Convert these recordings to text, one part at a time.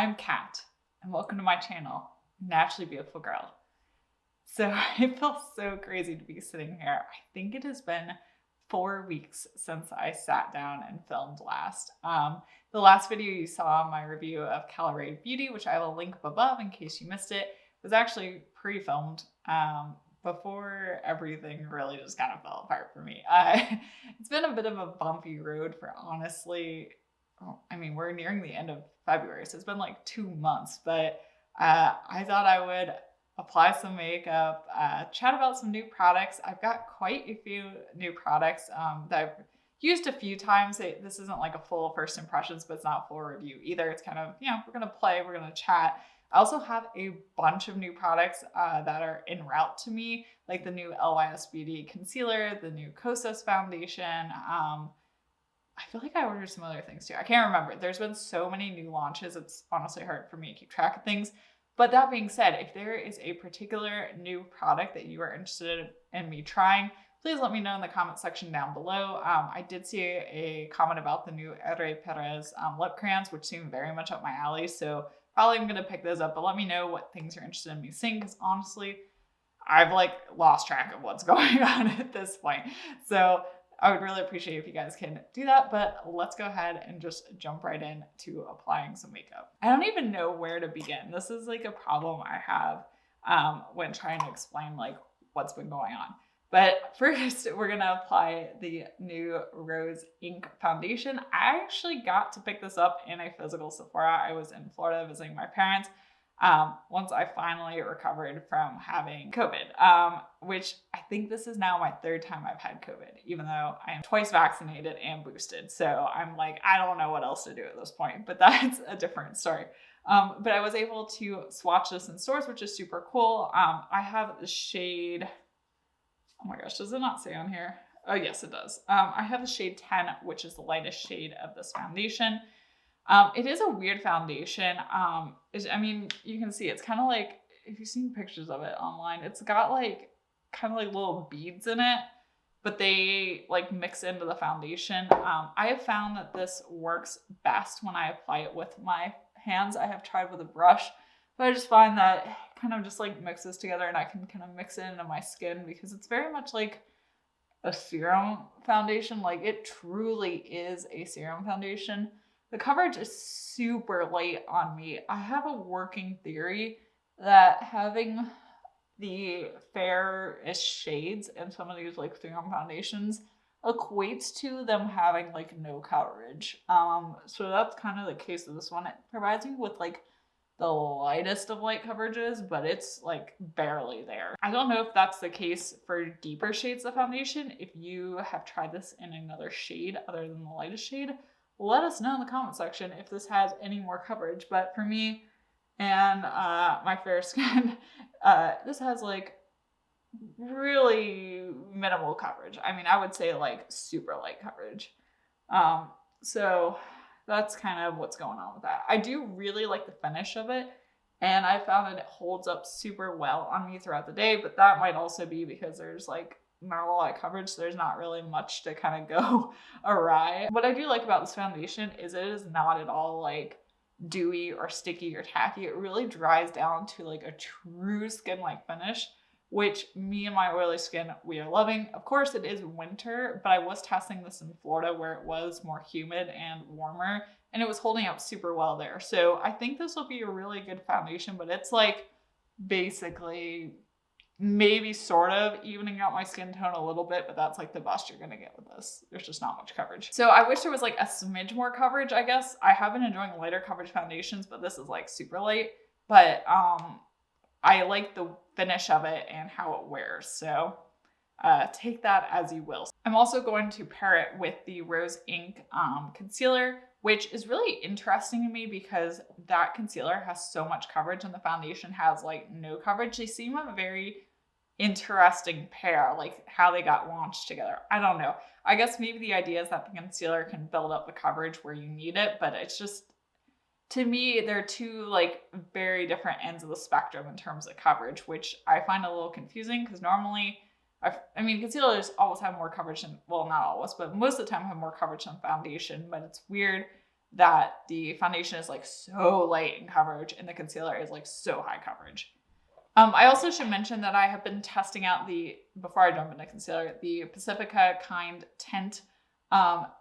I'm Kat, and welcome to my channel, Naturally Beautiful Girl. So it feels so crazy to be sitting here. I think it has been 4 weeks since I sat down and filmed last. The last video you saw, my review of RMS Beauty, which I will link up above in case you missed it, was actually pre-filmed before everything really just kind of fell apart for me. It's been a bit of a bumpy road for honestly, we're nearing the end of February, so it's been like 2 months, but I thought I would apply some makeup, chat about some new products. I've got quite a few new products that I've used a few times. This isn't like a full first impressions, but it's not a full review either. It's kind of, we're going to play, we're going to chat. I also have a bunch of new products that are en route to me, like the new RMS Beauty concealer, the new Kosas foundation. I feel like I ordered some other things too. I can't remember. There's been so many new launches. It's honestly hard for me to keep track of things. But that being said, if there is a particular new product that you are interested in me trying, please let me know in the comment section down below. I did see a comment about the new RMS lip crayons, which seem very much up my alley. So probably I'm going to pick those up, but let me know what things you're interested in me seeing, because honestly, I've lost track of what's going on at this point. So I would really appreciate if you guys can do that, but let's go ahead and just jump right in to applying some makeup. I don't even know where to begin. This is a problem I have when trying to explain what's been going on. But first, we're gonna apply the new Rose Ink foundation. I actually got to pick this up in a physical Sephora. I was in Florida visiting my parents once I finally recovered from having COVID, which I think this is now my 3rd time I've had COVID, even though I am twice vaccinated and boosted. So I'm I don't know what else to do at this point, but that's a different story. But I was able to swatch this in stores, which is super cool. I have the shade, oh my gosh, does it not say on here? Oh yes, it does. I have the shade 10, which is the lightest shade of this foundation. It is a weird foundation. You can see it's kind of if you've seen pictures of it online, it's got kind of little beads in it, but they mix into the foundation. I have found that this works best when I apply it with my hands. I have tried with a brush, but I just find that it kind of just mixes together, and I can kind of mix it into my skin because it's very much like a serum foundation. It truly is a serum foundation. The coverage is super light on me. I have a working theory that having the fairish shades in some of these serum foundations equates to them having no coverage. So that's kind of the case of this one. It provides me with the lightest of light coverages, but it's barely there. I don't know if that's the case for deeper shades of foundation. If you have tried this in another shade other than the lightest shade, let us know in the comment section if this has any more coverage. But for me and my fair skin, this has really minimal coverage. I would say super light coverage. So that's kind of what's going on with that. I do really like the finish of it, and I found that it holds up super well on me throughout the day, but that might also be because there's not a lot of coverage, so there's not really much to kind of go awry. What I do like about this foundation is it is not at all dewy or sticky or tacky. It really dries down to a true skin-like finish, which me and my oily skin, we are loving. Of course, it is winter, but I was testing this in Florida where it was more humid and warmer, and it was holding up super well there. So I think this will be a really good foundation, but it's basically maybe sort of evening out my skin tone a little bit, but that's the best you're gonna get with this. There's just not much coverage. So I wish there was a smidge more coverage, I guess. I have been enjoying lighter coverage foundations, but this is super light. But I like the finish of it and how it wears. So take that as you will. I'm also going to pair it with the Rose Ink concealer, which is really interesting to me because that concealer has so much coverage and the foundation has no coverage. They seem a very interesting pair, how they got launched together. I don't know. I guess maybe the idea is that the concealer can build up the coverage where you need it, but it's just, to me, they're two very different ends of the spectrum in terms of coverage, which I find a little confusing because normally, concealers always have more coverage than, well, not always, but most of the time have more coverage than foundation, but it's weird that the foundation is like so light in coverage and the concealer is like so high coverage. I also should mention that I have been testing out before I jump into concealer, the Pacifica Kind Tint.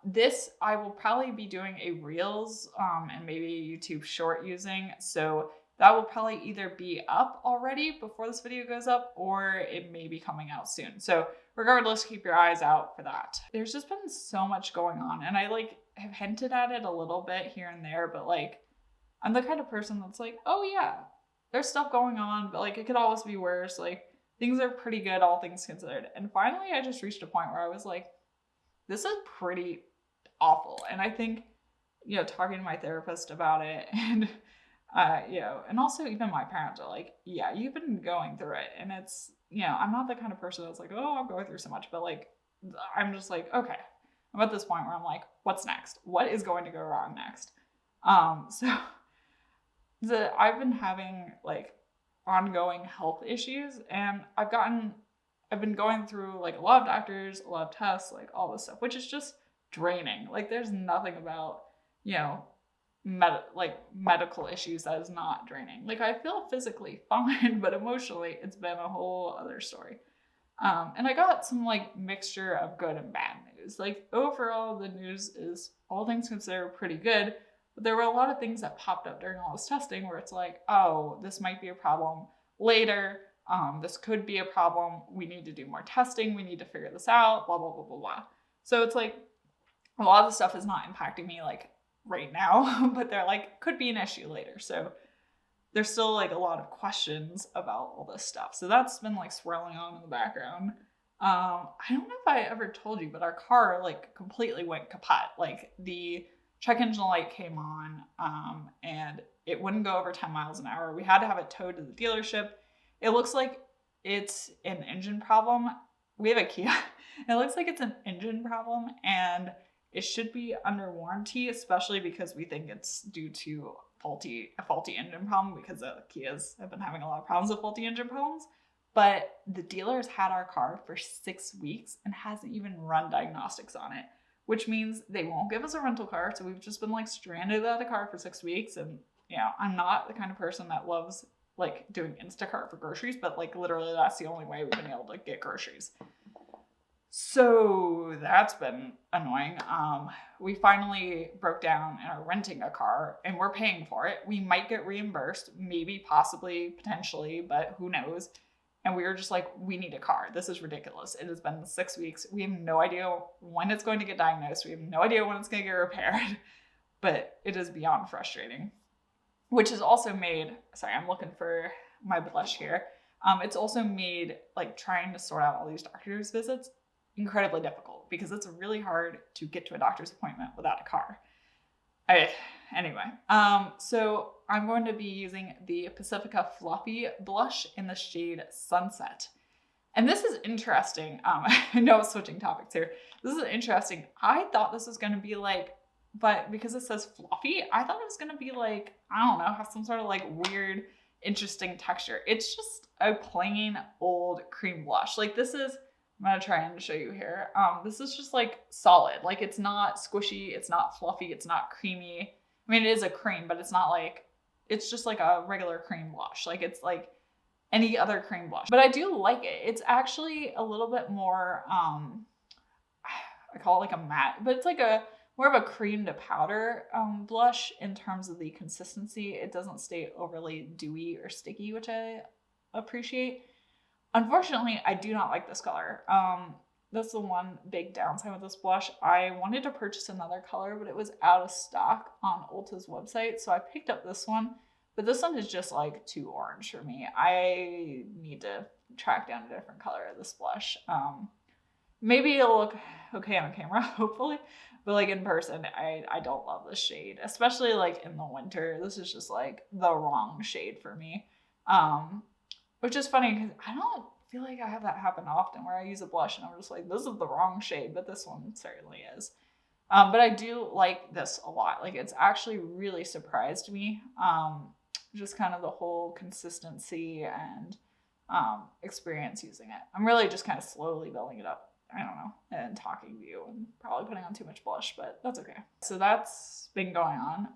This I will probably be doing a Reels and maybe a YouTube short using. So that will probably either be up already before this video goes up, or it may be coming out soon. So regardless, keep your eyes out for that. There's just been so much going on, and I like have hinted at it a little bit here and there, but like I'm the kind of person that's like, oh yeah, there's stuff going on, but like it could always be worse. Like things are pretty good, all things considered. And finally, I just reached a point where I was like, this is pretty awful. And I think, you know, talking to my therapist about it and you know, and also even my parents are like, yeah, you've been going through it. And it's, you know, I'm not the kind of person that's like, oh, I'm going through so much, but like, I'm just like, okay, I'm at this point where I'm like, what's next? What is going to go wrong next? So I've been having like ongoing health issues, and I've been going through like a lot of doctors, a lot of tests, like all this stuff, which is just draining. Like there's nothing about, you know, medical issues that is not draining. Like I feel physically fine, but emotionally it's been a whole other story. And I got some like mixture of good and bad news. Like overall, the news is all things considered pretty good, but there were a lot of things that popped up during all this testing where it's like, oh, this might be a problem later. This could be a problem. We need to do more testing. We need to figure this out, blah, blah, blah, blah, blah. So it's like a lot of the stuff is not impacting me like right now, but they're like, could be an issue later. So there's still like a lot of questions about all this stuff. So that's been like swirling on in the background. I don't know if I ever told you, but our car like completely went kaput. Like the check engine light came on and it wouldn't go over 10 miles an hour. We had to have it towed to the dealership. It looks like it's an engine problem. We have a Kia. It looks like it's an engine problem, and it should be under warranty, especially because we think it's due to a faulty engine problem, because the Kias have been having a lot of problems with faulty engine problems. But the dealer has had our car for 6 weeks and hasn't even run diagnostics on it, which means they won't give us a rental car. So we've just been like stranded without a car for 6 weeks. And you know, I'm not the kind of person that loves like doing Instacart for groceries, but like literally that's the only way we've been able to get groceries. So that's been annoying. We finally broke down and are renting a car, and we're paying for it. We might get reimbursed, maybe, possibly, potentially, but who knows? And we were just like, we need a car. This is ridiculous. It has been 6 weeks. We have no idea when it's going to get diagnosed. We have no idea when it's going to get repaired, but it is beyond frustrating, which is also made, sorry, I'm looking for my blush here. It's also made like trying to sort out all these doctor's visits incredibly difficult, because it's really hard to get to a doctor's appointment without a car. Anyway, so I'm going to be using the Pacifica Fluffy blush in the shade Sunset. And this is interesting. I know I'm switching topics here. This is interesting. I thought this was going to be like, but because it says fluffy, I thought it was going to be like, I don't know, have some sort of like weird, interesting texture. It's just a plain old cream blush. Like this is, I'm going to try and show you here. This is just like solid. Like it's not squishy. It's not fluffy. It's not creamy. I mean, it is a cream, but it's not like, it's just like a regular cream blush. Like it's like any other cream blush, but I do like it. It's actually a little bit more, I call it like a matte, but it's like a more of a cream to powder blush in terms of the consistency. It doesn't stay overly dewy or sticky, which I appreciate. Unfortunately, I do not like this color. That's the one big downside with this blush. I wanted to purchase another color, but it was out of stock on Ulta's website. So I picked up this one, but this one is just like too orange for me. I need to track down a different color of this blush. Maybe it'll look okay on camera, hopefully, but like in person, I don't love this shade, especially like in the winter. This is just like the wrong shade for me. Which is funny because I don't feel like I have that happen often where I use a blush and I'm just like, this is the wrong shade, but this one certainly is. But I do like this a lot. Like it's actually really surprised me. Just kind of the whole consistency and experience using it. I'm really just kind of slowly building it up I don't know, and talking to you and probably putting on too much blush, but that's okay. So that's been going on.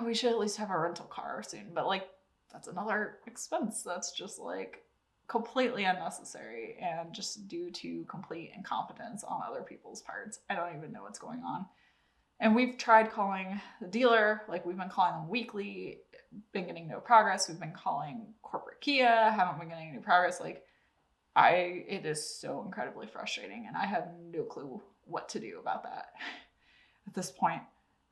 We should at least have a rental car soon, but like that's another expense that's just like completely unnecessary and just due to complete incompetence on other people's parts. I don't even know what's going on. And we've tried calling the dealer, like we've been calling them weekly, been getting no progress. We've been calling corporate Kia, haven't been getting any progress. Like it is so incredibly frustrating and I have no clue what to do about that at this point.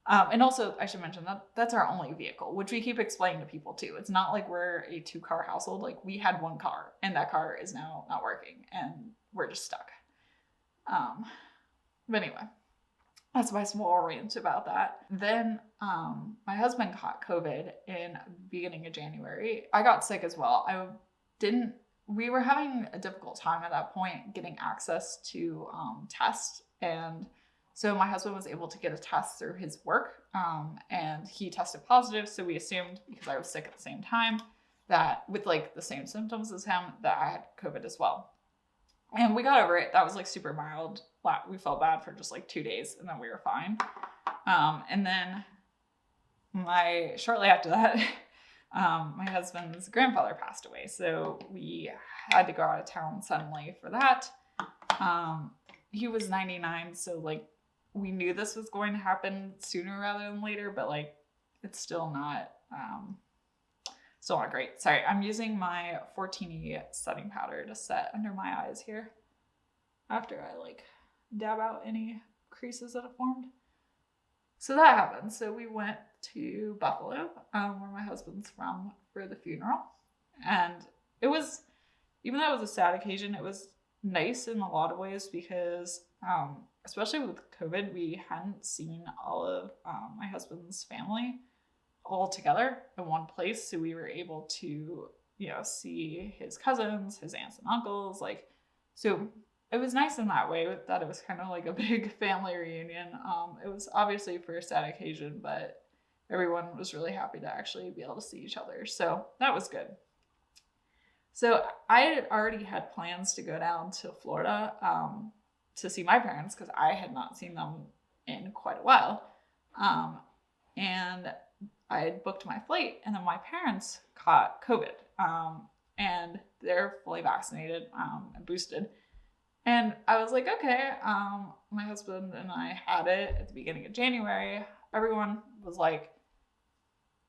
And also I should mention that that's our only vehicle, which we keep explaining to people too. It's not like we're a 2-car household. Like we had 1 car and that car is now not working and we're just stuck. But anyway, that's my small rant about that. Then my husband caught COVID in the beginning of January. I got sick as well. We were having a difficult time at that point getting access to tests. And so my husband was able to get a test through his work and he tested positive. So we assumed, because I was sick at the same time, that with like the same symptoms as him, that I had COVID as well. And we got over it. That was like super mild. We felt bad for just like 2 days and then we were fine. And then shortly after that, my husband's grandfather passed away. So we had to go out of town suddenly for that. He was 99. So like we knew this was going to happen sooner rather than later, but like it's still not great. Sorry, I'm using my 14E setting powder to set under my eyes here after I like dab out any creases that have formed. So that happened. So we went to Buffalo, where my husband's from, for the funeral. And it was, even though it was a sad occasion, it was nice in a lot of ways because, especially with COVID, we hadn't seen all of my husband's family all together in one place. So we were able to, see his cousins, his aunts and uncles, so it was nice in that way that it was kind of like a big family reunion. It was obviously for a sad occasion, but everyone was really happy to actually be able to see each other. So that was good. So I had already had plans to go down to Florida to see my parents because I had not seen them in quite a while. And I had booked my flight and then my parents caught COVID and they're fully vaccinated and boosted. And I was like, okay, my husband and I had it at the beginning of January. Everyone was like,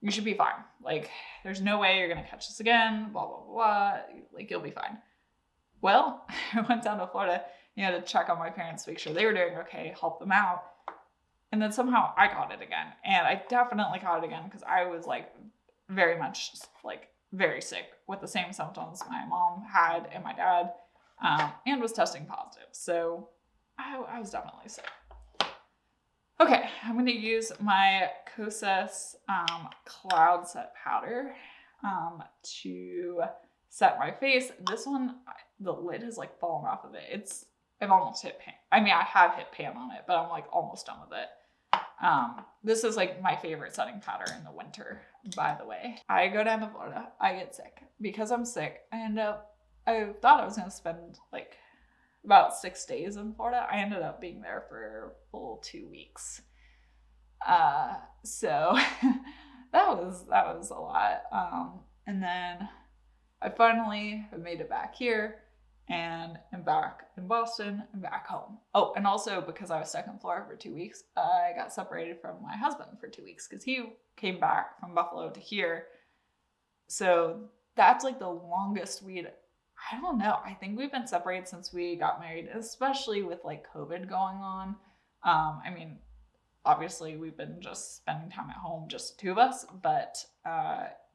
you should be fine. Like, there's no way you're going to catch this again, blah, blah, blah. Like, you'll be fine. Well, I went down to Florida, to check on my parents, make sure they were doing okay, help them out. And then somehow I caught it again. And I definitely caught it again because I was like very much like very sick with the same symptoms my mom had and my dad. And was testing positive. So I was definitely sick. Okay, I'm going to use my Kosas Cloud Set Powder to set my face. This one, the lid has like fallen off of it. I've almost hit pan. I mean, I have hit pan on it, but I'm like almost done with it. This is like my favorite setting powder in the winter, by the way. I go down to Florida, I get sick. Because I'm sick, I thought I was going to spend like about 6 days in Florida. I ended up being there for a full 2 weeks. So that was a lot. And then I finally have made it back here and I'm back in Boston and back home. Oh, and also because I was stuck in Florida for 2 weeks, I got separated from my husband for 2 weeks because he came back from Buffalo to here. So that's like the longest I don't know. I think we've been separated since we got married, especially with like COVID going on. I mean, obviously we've been just spending time at home, just the two of us, but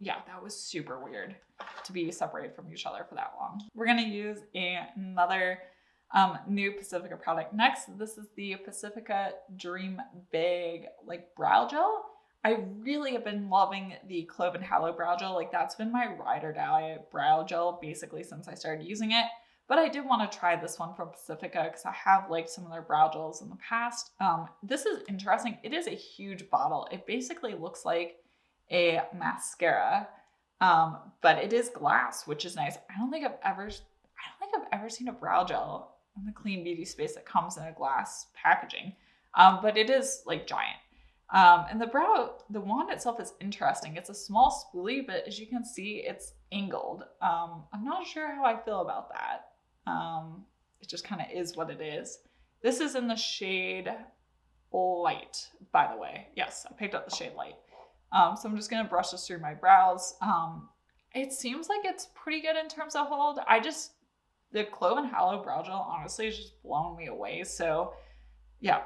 yeah, that was super weird to be separated from each other for that long. We're going to use another new Pacifica product next. This is the Pacifica Dream Big like brow gel. I really have been loving the Clove and Hallow brow gel. Like that's been my ride or die brow gel basically since I started using it. But I did want to try this one from Pacifica because I have liked some of their brow gels in the past. This is interesting. It is a huge bottle. It basically looks like a mascara, but it is glass, which is nice. I don't think I've ever seen a brow gel in the clean beauty space that comes in a glass packaging. But it is like giant. And the wand itself is interesting. It's a small spoolie, but as you can see, it's angled. I'm not sure how I feel about that. It just kind of is what it is. This is in the shade Light, by the way. Yes, I picked up the shade Light. So I'm just going to brush this through my brows. It seems like it's pretty good in terms of hold. The Clove and Hallow Brow Gel honestly has just blown me away. So yeah.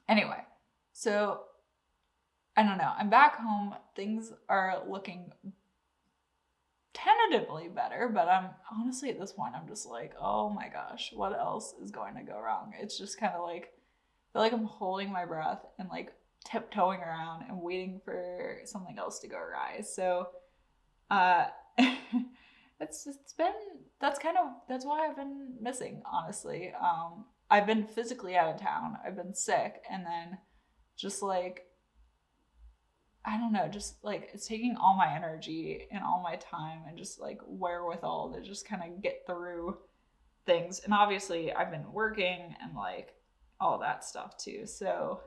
Anyway, so I don't know. I'm back home. Things are looking tentatively better, but I'm honestly at this point, I'm just like, oh my gosh, what else is going to go wrong? It's just kind of like, I feel like I'm holding my breath and like tiptoeing around and waiting for something else to go awry. So, that's why I've been missing, honestly. I've been physically out of town. I've been sick, and then just like, I don't know, just like it's taking all my energy and all my time and just like wherewithal to just kind of get through things. And obviously I've been working and like all that stuff too. So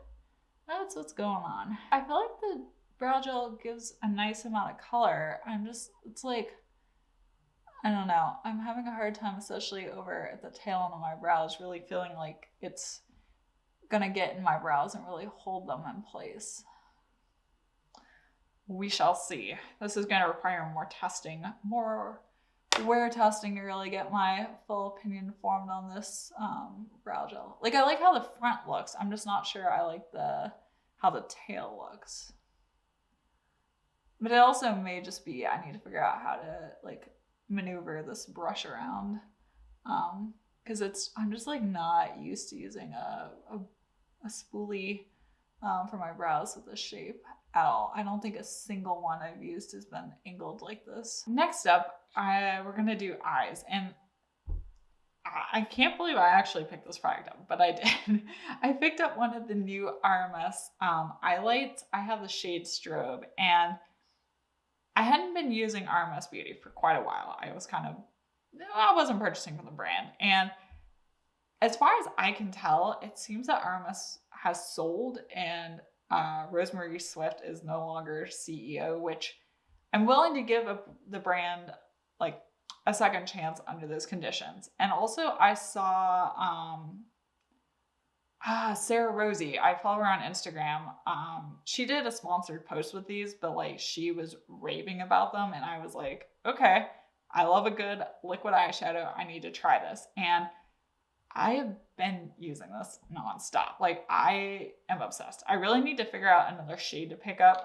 that's what's going on. I feel like the brow gel gives a nice amount of color. It's like, I don't know. I'm having a hard time, especially over at the tail end of my brows, really feeling like it's gonna get in my brows and really hold them in place. We shall see. This is going to require more testing, more wear testing to really get my full opinion formed on this brow gel. Like, I like how the front looks. I'm just not sure I like how the tail looks. But it also may just be, I need to figure out how to like maneuver this brush around. Cause I'm just like not used to using a spoolie for my brows with this shape at all. I don't think a single one I've used has been angled like this. Next up, we're gonna do eyes, and I can't believe I actually picked this product up, but I did. I picked up one of the new RMS eye lights. I have the shade Strobe, and I hadn't been using RMS Beauty for quite a while. I wasn't purchasing from the brand, and as far as I can tell, it seems that RMS has sold, and Rosemary Swift is no longer CEO, which I'm willing to give the brand like a second chance under those conditions. And also I saw Sarah Rosie, I follow her on Instagram. She did a sponsored post with these, but like she was raving about them, and I was like, okay, I love a good liquid eyeshadow. I need to try this. And I have been using this nonstop. Like, I am obsessed. I really need to figure out another shade to pick up.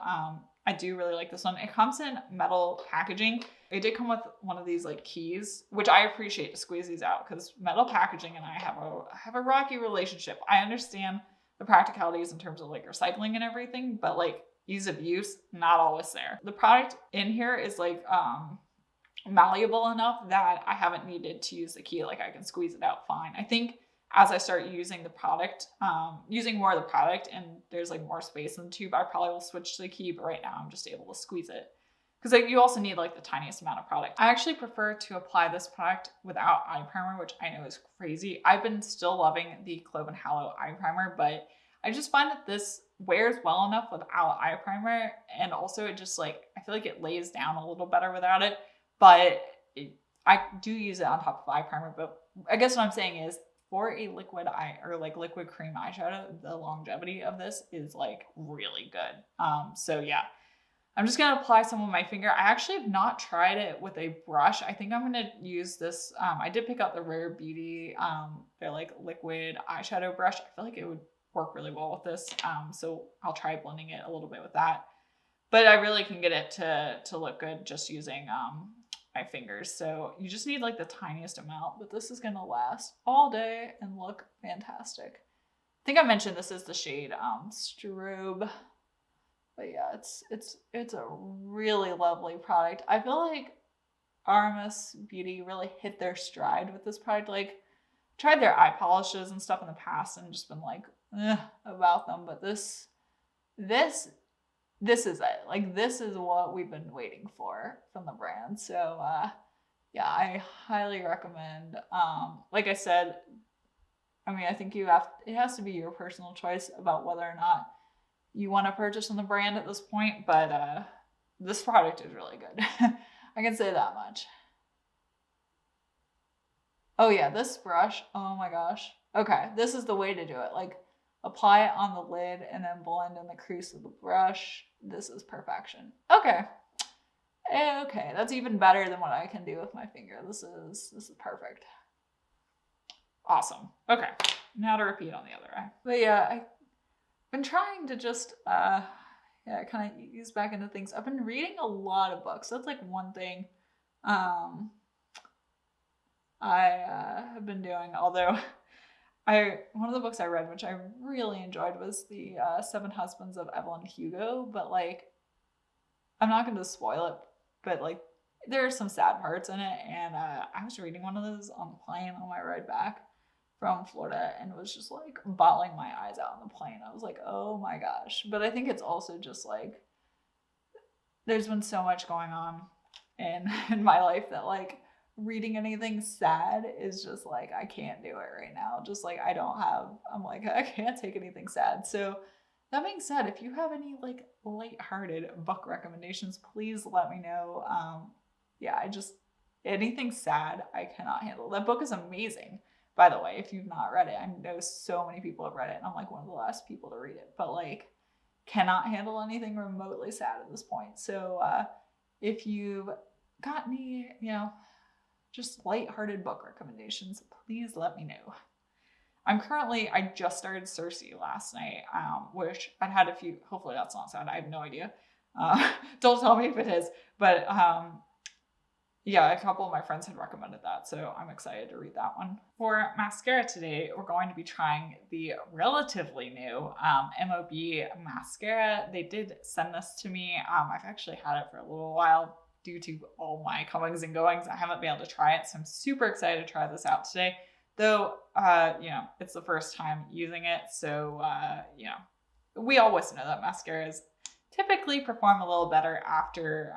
I do really like this one. It comes in metal packaging. It did come with one of these like keys, which I appreciate to squeeze these out, because metal packaging and I have a rocky relationship. I understand the practicalities in terms of like recycling and everything, but like ease of use, not always there. The product in here is like malleable enough that I haven't needed to use the key. Like, I can squeeze it out fine. I think as I start using the product, using more of the product, and there's like more space in the tube, I probably will switch to the key, but right now I'm just able to squeeze it. Because like, you also need like the tiniest amount of product. I actually prefer to apply this product without eye primer, which I know is crazy. I've been still loving the Clove and Hallow eye primer, but I just find that this wears well enough without eye primer. And also it just like, I feel like it lays down a little better without it. But I do use it on top of eye primer. But I guess what I'm saying is, for a liquid eye or like liquid cream eyeshadow, the longevity of this is like really good. So yeah, I'm just gonna apply some with my finger. I actually have not tried it with a brush. I think I'm gonna use this. I did pick up the Rare Beauty, their like liquid eyeshadow brush. I feel like it would work really well with this. So I'll try blending it a little bit with that. But I really can get it to look good just using my fingers. So you just need like the tiniest amount, but this is gonna last all day and look fantastic. I think I mentioned this is the shade Strobe, but yeah, it's a really lovely product. I feel like RMS Beauty really hit their stride with this product. Like, tried their eye polishes and stuff in the past and just been like about them, but this is it. Like, this is what we've been waiting for from the brand. So yeah, I highly recommend. Like I said, I mean, I think it has to be your personal choice about whether or not you want to purchase on the brand at this point, but this product is really good. I can say that much. Oh yeah, this brush, oh my gosh. Okay, this is the way to do it. Like, apply it on the lid and then blend in the crease of the brush. This is perfection. Okay. Okay, that's even better than what I can do with my finger. This is perfect. Awesome. Okay, now to repeat on the other eye. But yeah, I've been trying to just kind of ease back into things. I've been reading a lot of books. That's like one thing I have been doing. Although one of the books I read, which I really enjoyed, was the Seven Husbands of Evelyn Hugo. But like, I'm not going to spoil it. But like, there are some sad parts in it, and I was reading one of those on the plane on my ride back from Florida, and it was just like bawling my eyes out on the plane. I was like, oh my gosh. But I think it's also just like, there's been so much going on in my life that like reading anything sad is just like, I can't do it right now. Just like, I'm like, I can't take anything sad. So that being said, if you have any like lighthearted book recommendations, please let me know. Yeah, anything sad, I cannot handle. That book is amazing, by the way, if you've not read it. I know so many people have read it, and I'm like one of the last people to read it, but like, cannot handle anything remotely sad at this point. So if you've got any, just lighthearted book recommendations, please let me know. I just started Circe last night, which I'd had a few, hopefully that's not sad, I have no idea. Don't tell me if it is, but yeah, a couple of my friends had recommended that, so I'm excited to read that one. For mascara today, we're going to be trying the relatively new MOB mascara. They did send this to me. I've actually had it for a little while due to all my comings and goings. I haven't been able to try it, so I'm super excited to try this out today. Though, it's the first time using it, so, we always know that mascaras typically perform a little better after,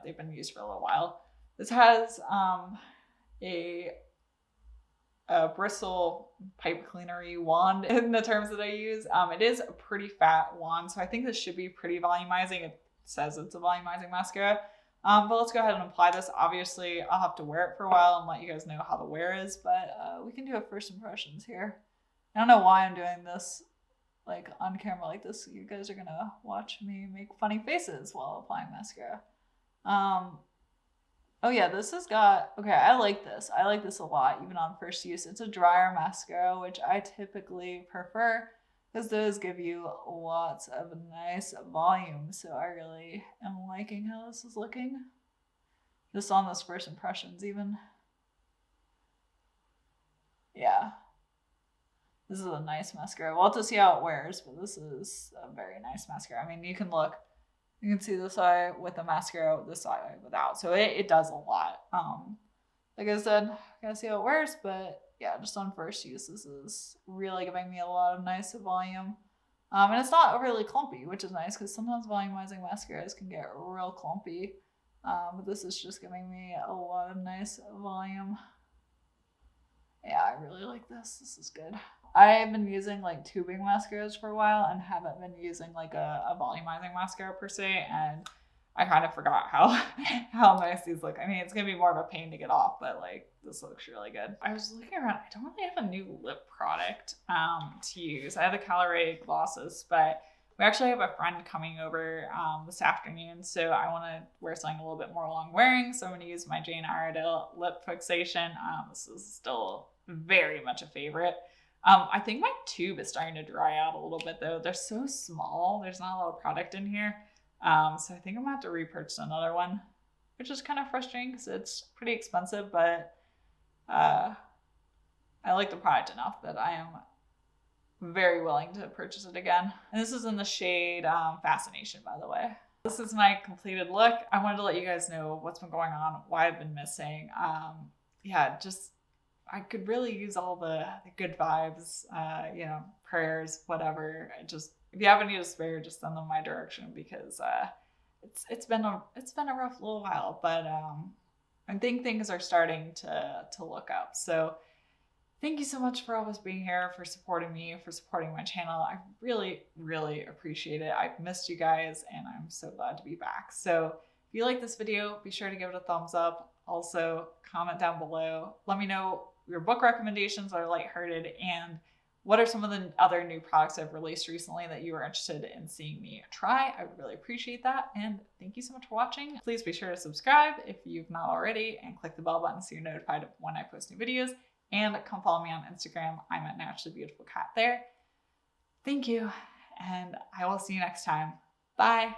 they've been used for a little while. This has a bristle pipe cleanery wand in the terms that I use. It is a pretty fat wand, so I think this should be pretty volumizing. It says it's a volumizing mascara. But let's go ahead and apply this. Obviously, I'll have to wear it for a while and let you guys know how the wear is, but we can do a first impressions here. I don't know why I'm doing this like on camera like this. You guys are gonna watch me make funny faces while applying mascara. Oh yeah, I like this. I like this a lot, even on first use. It's a drier mascara, which I typically prefer because those give you lots of nice volume. So I really am liking how this is looking. Just on those first impressions even. Yeah. This is a nice mascara. We'll have to see how it wears, but this is a very nice mascara. I mean, you can see this eye with the mascara, this eye without. So it does a lot. Like I said, gotta see how it wears, but yeah, just on first use, this is really giving me a lot of nice volume. And it's not overly clumpy, which is nice because sometimes volumizing mascaras can get real clumpy. But this is just giving me a lot of nice volume. Yeah, I really like this. This is good. I've been using like tubing mascaras for a while and haven't been using like a volumizing mascara per se, and I kind of forgot how nice these look. I mean, it's gonna be more of a pain to get off, but like this looks really good. I was looking around. I don't really have a new lip product to use. I have the Calorie glosses, but we actually have a friend coming over this afternoon, so I want to wear something a little bit more long wearing. So I'm going to use my Jane Iredale lip fixation. This is still very much a favorite. I think my tube is starting to dry out a little bit though. They're so small. There's not a lot of product in here. So I think I'm gonna have to repurchase another one, which is kind of frustrating because it's pretty expensive, but I like the product enough that I am very willing to purchase it again. And this is in the shade Fascination, by the way. This is my completed look. I wanted to let you guys know what's been going on, why I've been missing. I could really use all the good vibes, prayers, whatever. If you have any to spare, just send them my direction because it's been a rough little while. But I think things are starting to look up. So thank you so much for always being here, for supporting me, for supporting my channel. I really, really appreciate it. I've missed you guys and I'm so glad to be back. So if you like this video, be sure to give it a thumbs up. Also, comment down below. Let me know your book recommendations are lighthearted and what are some of the other new products I've released recently that you are interested in seeing me try. I would really appreciate that. And thank you so much for watching. Please be sure to subscribe if you've not already and click the bell button so you're notified of when I post new videos. And come follow me on Instagram. I'm at naturallybeautifulgirlkat there. Thank you, and I will see you next time. Bye.